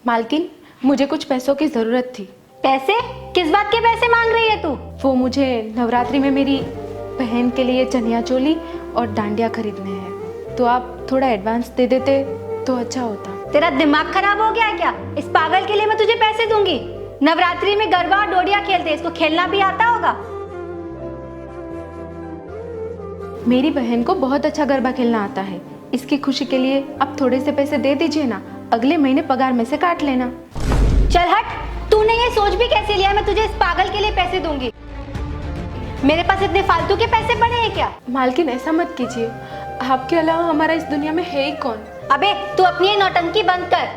मालकिन, मुझे कुछ पैसों की ज़रूरत थी। पैसे? किस बात के पैसे मांग रही है तू? वो मुझे नवरात्रि में मेरी बहन के लिए चनिया चोली और डांडिया खरीदने हैं, तो आप थोड़ा एडवांस दे देते तो अच्छा होता। तेरा दिमाग खराब हो गया है क्या? इस पागल के लिए मैं तुझे पैसे दूंगी? नवरात्रि में गरबा और डोडिया खेलते, इसको खेलना भी आता होगा? मेरी बहन को बहुत अच्छा गरबा खेलना आता है। इसकी खुशी के लिए आप थोड़े से पैसे दे दीजिए ना, अगले महीने पगार में से काट लेना। चल हट, तूने ये सोच भी कैसे लिया मैं तुझे इस पागल के लिए पैसे दूंगी? मेरे पास इतने फालतू के पैसे पड़े हैं क्या? मालकिन, ऐसा मत कीजिए, आपके अलावा हमारा इस दुनिया में है ही कौन। अबे तू अपनी ये नौटंकी बंद कर।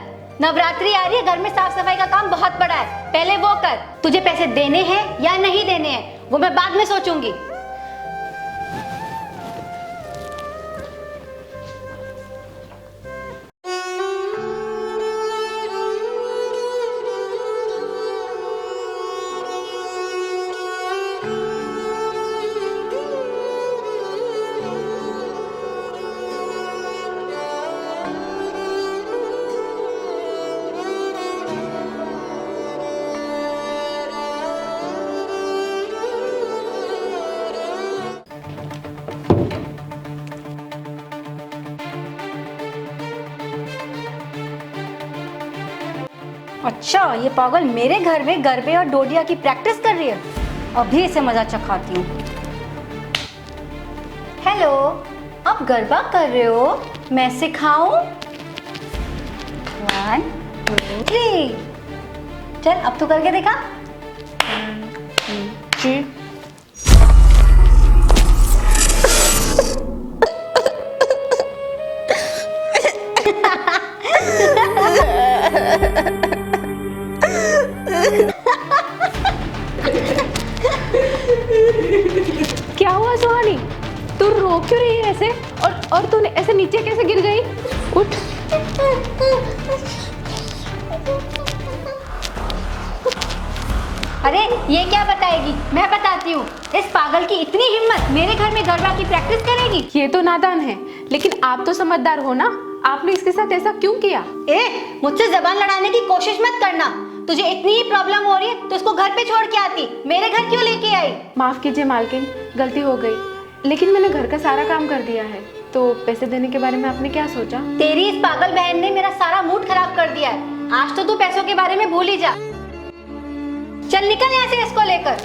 नवरात्रि आ रही है, घर में साफ सफाई का काम बहुत बड़ा है, पहले वो कर। तुझे पैसे देने हैं या नहीं देने हैं वो मैं बाद में सोचूंगी। अच्छा, ये पागल मेरे घर में गरबे और डोडिया की प्रैक्टिस कर रही है। अभी इसे मजा चखाती हूँ। हेलो, आप गरबा कर रहे हो? मैं सिखाऊं? 1 2 3। चल अब तू करके दिखा। जी। क्या हुआ सुहानी? तू रो क्यों रही है ऐसे? और तूने ऐसे नीचे कैसे गिर गई? उठ। अरे ये क्या बताएगी? मैं बताती हूँ। इस पागल की इतनी हिम्मत, मेरे घर में गरबा की प्रैक्टिस करेगी? ये तो नादान है, लेकिन आप तो समझदार हो ना, आपने इसके साथ ऐसा क्यों किया? मुझसे जबान लड़ाने की कोशिश मत करना। तुझे इतनी ही प्रॉब्लम हो रही है तो उसको घर पे छोड़ के आती, मेरे घर क्यों लेके आई? माफ कीजिए मालकिन, गलती हो गई, लेकिन मैंने घर का सारा काम कर दिया है, तो पैसे देने के बारे में आपने क्या सोचा? तेरी इस पागल बहन ने मेरा सारा मूड खराब कर दिया है। आज तो तू पैसों के बारे में भूल ही जा। चल निकल यहाँ से इसको लेकर।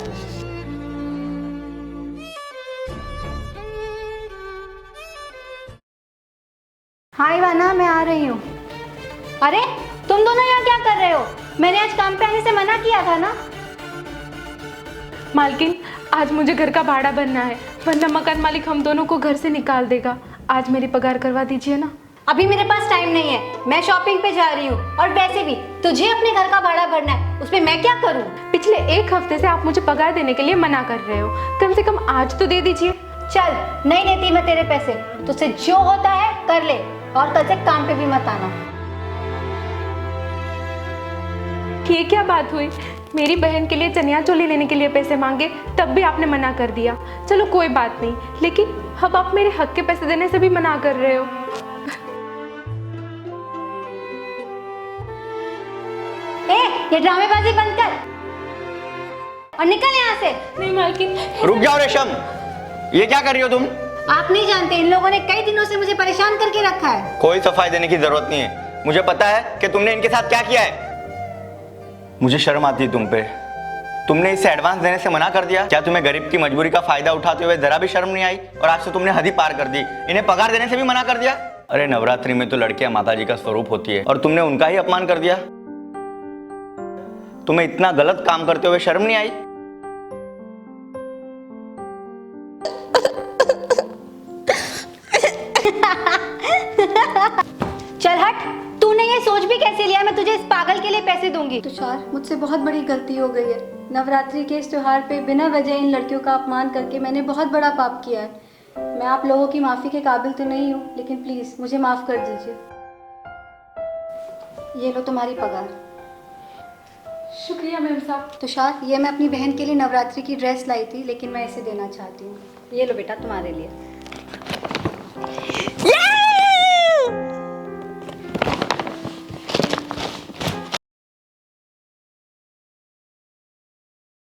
हाँ इवाना, मैं आ रही हूँ। अरे तुम दोनों यहाँ क्या कर रहे हो? मैंने आज काम पे आने से मना किया था ना? मालकिन, आज मुझे घर का भाड़ा भरना है, वरना मकान मालिक हम दोनों को घर से निकाल देगा। आज मेरी पगार करवा दीजिए ना। अभी मेरे पास टाइम नहीं है, मैं शॉपिंग पे जा रही हूँ। और वैसे भी तुझे अपने घर का भाड़ा भरना है, उसमें मैं क्या करूँ? पिछले 1 हफ्ते से आप मुझे पगार देने के लिए मना कर रहे हो, कम से कम आज तो दे दीजिए। चल, नहीं देती मैं तेरे पैसे। तुझसे जो होता है कर ले, और कल से काम पे भी मत आना। ये क्या बात हुई? मेरी बहन के लिए चनिया चोली लेने के लिए पैसे मांगे, तब भी आपने मना कर दिया। चलो कोई बात नहीं, लेकिन अब आप मेरे हक के पैसे देने से भी मना कर रहे हो। ये ड्रामेबाजी बंद कर और निकल यहाँ से। नहीं मालकिन। रुक जाओ रेशम, ये क्या कर रही हो तुम? आप नहीं जानते, इन लोगों ने कई दिनों से मुझे परेशान करके रखा है। कोई सफाई देने की जरूरत नहीं है, मुझे पता है कि तुमने इनके साथ क्या किया है। मुझे शर्म आती है तुम पे। तुमने इसे एडवांस देने से मना कर दिया। क्या तुम्हें गरीब की मजबूरी का फायदा उठाते हुए जरा भी शर्म नहीं आई? और आज तो तुमने हद ही पार कर दी, इन्हें पगार देने से भी मना कर दिया। अरे नवरात्रि में तो लड़कियां माता जी का स्वरूप होती है, और तुमने उनका ही अपमान कर दिया। तुम्हें इतना गलत काम करते हुए शर्म नहीं आई? चल हट, तूने ये सोच भी कैसे लिया मैं तुझे इस पागल के लिए पैसे दूंगी? तुषार, मुझसे बहुत बड़ी गलती हो गई है। नवरात्रि के इस त्योहार पे बिना वजह इन लड़कियों का अपमान करके मैंने बहुत बड़ा पाप किया है। मैं आप लोगों की माफ़ी के काबिल तो नहीं हूँ, लेकिन प्लीज़ मुझे माफ़ कर दीजिए। ये लो तुम्हारी पगार। शुक्रिया मैम साहब। तुषार, ये मैं अपनी बहन के लिए नवरात्रि की ड्रेस लाई थी, लेकिन मैं इसे देना चाहती हूँ। ये लो बेटा, तुम्हारे लिए।